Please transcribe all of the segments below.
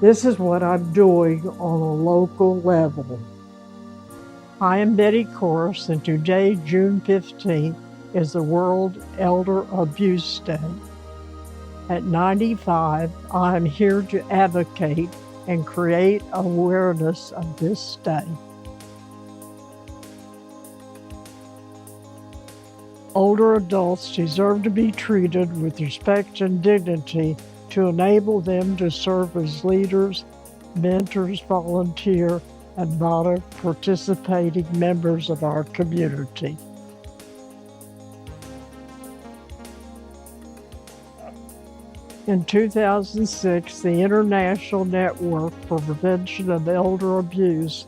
This is what I'm doing on a local level. I am Betty Korros, and today, June 15th, is the World Elder Abuse Day. At 95, I am here to advocate and create awareness of this day. Older adults deserve to be treated with respect and dignity to enable them to serve as leaders, mentors, volunteer, and participating members of our community. In 2006, the International Network for Prevention of Elder Abuse,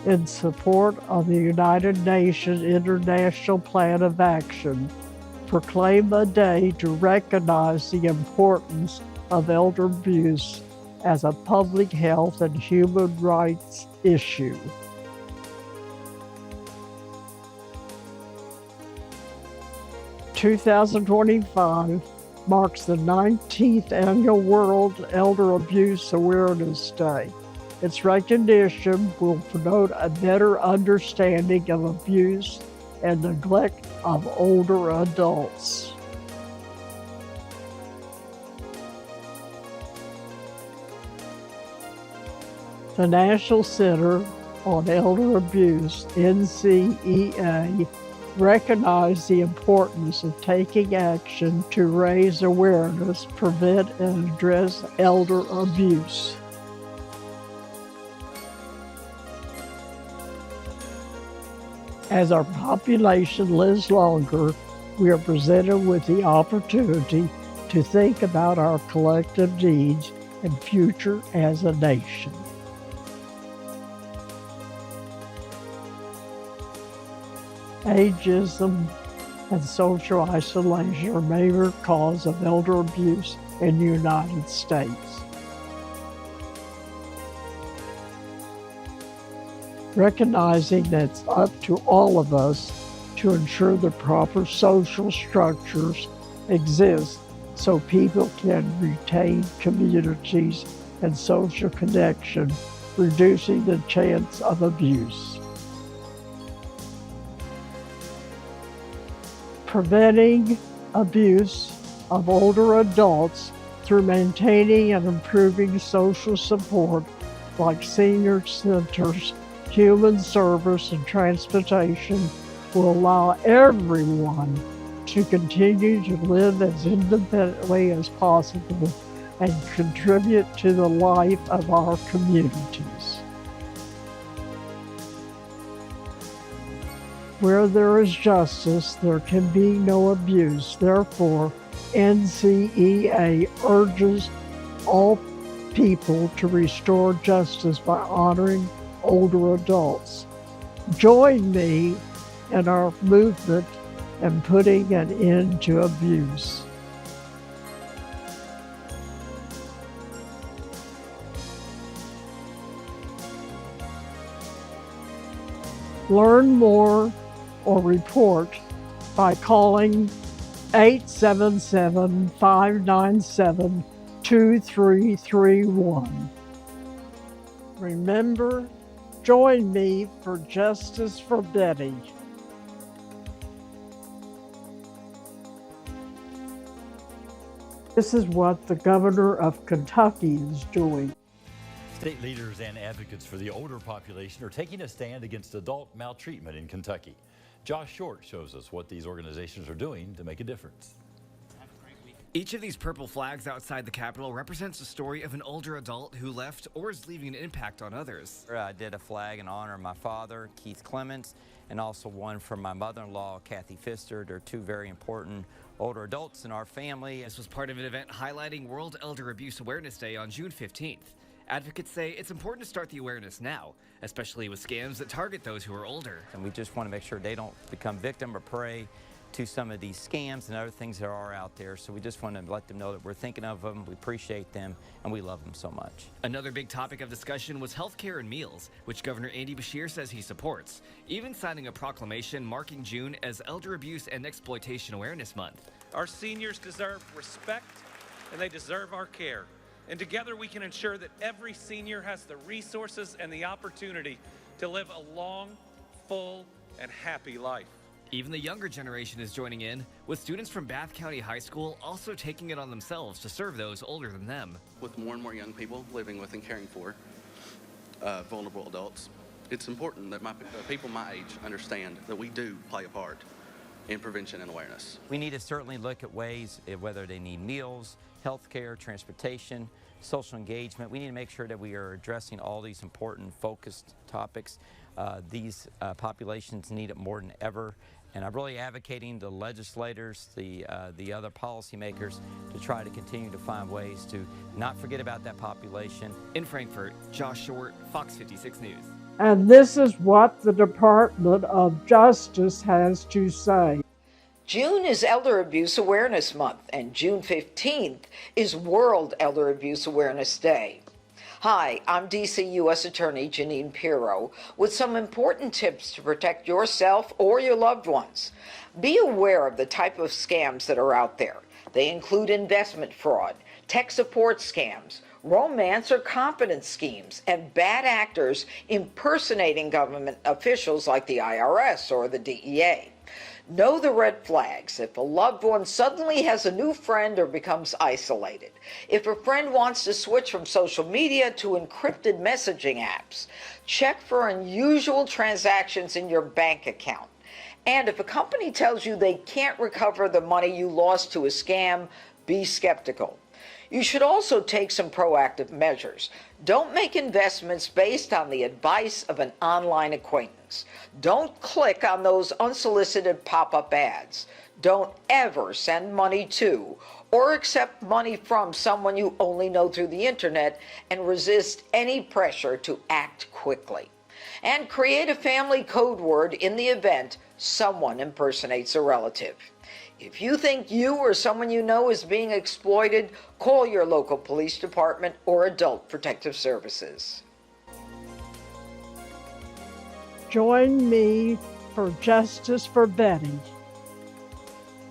in support of the United Nations International Plan of Action, proclaimed a day to recognize the importance of elder abuse as a public health and human rights issue. – 2025 marks the 19th Annual World Elder Abuse Awareness Day. Its recognition will promote a better understanding of abuse and neglect of older adults. The National Center on Elder Abuse, NCEA, recognized the importance of taking action to raise awareness, prevent, and address elder abuse. As our population lives longer, we are presented with the opportunity to think about our collective needs and future as a nation. Ageism and social isolation are a major cause of elder abuse in the United States. Recognizing that it's up to all of us to ensure the proper social structures exist so people can retain communities and social connection, reducing the chance of abuse. Preventing abuse of older adults through maintaining and improving social support like senior centers, human service, and transportation will allow everyone to continue to live as independently as possible and contribute to the life of our communities. Where there is justice, there can be no abuse. Therefore, NCEA urges all people to restore justice by honoring older adults. Join me in our movement and putting an end to abuse. Learn more or report by calling 877-597-2331. Remember, join me for Justice for Betty. This is what the governor of Kentucky is doing. State leaders and advocates for the older population are taking a stand against adult maltreatment in Kentucky. Josh Short shows us what these organizations are doing to make a difference. Each of these purple flags outside the Capitol represents a story of an older adult who left or is leaving an impact on others. I did a flag in honor of my father, Keith Clements, and also one for my mother-in-law, Kathy Pfister. They're two very important older adults in our family. This was part of an event highlighting World Elder Abuse Awareness Day on June 15th. Advocates say it's important to start the awareness now, especially with scams that target those who are older. And we just want to make sure they don't become victim or prey to some of these scams and other things that are out there. So we just want to let them know that we're thinking of them, we appreciate them, and we love them so much. Another big topic of discussion was health care and meals, which Governor Andy Beshear says he supports, even signing a proclamation marking June as Elder Abuse and Exploitation Awareness Month. Our seniors deserve respect, and they deserve our care. And together we can ensure that every senior has the resources and the opportunity to live a long, full, and happy life. Even the younger generation is joining in, with students from Bath County High School also taking it on themselves to serve those older than them. With more and more young people living with and caring for vulnerable adults, it's important that people my age understand that we do play a part in prevention and awareness. We need to certainly look at ways, whether they need meals, health care, transportation, social engagement. We need to make sure that we are addressing all these important focused topics. These populations need it more than ever. And I'm really advocating the legislators, the other policymakers, to try to continue to find ways to not forget about that population. In Frankfurt, Josh Short, Fox 56 News. And this is what the Department of Justice has to say. June is Elder Abuse Awareness Month, and June 15th is World Elder Abuse Awareness Day. Hi, I'm DC U.S. Attorney Jeanine Pirro with some important tips to protect yourself or your loved ones. Be aware of the type of scams that are out there. They include investment fraud, tech support scams, romance or competence schemes, and bad actors impersonating government officials like the IRS or the DEA. Know the red flags if a loved one suddenly has a new friend or becomes isolated. If a friend wants to switch from social media to encrypted messaging apps. Check for unusual transactions in your bank account. And if a company tells you they can't recover the money you lost to a scam, be skeptical. You should also take some proactive measures. Don't make investments based on the advice of an online acquaintance. Don't click on those unsolicited pop-up ads. Don't ever send money to or accept money from someone you only know through the internet, and resist any pressure to act quickly. And create a family code word in the event someone impersonates a relative. If you think you or someone you know is being exploited, call your local police department or Adult Protective Services. Join me for Justice for Betty.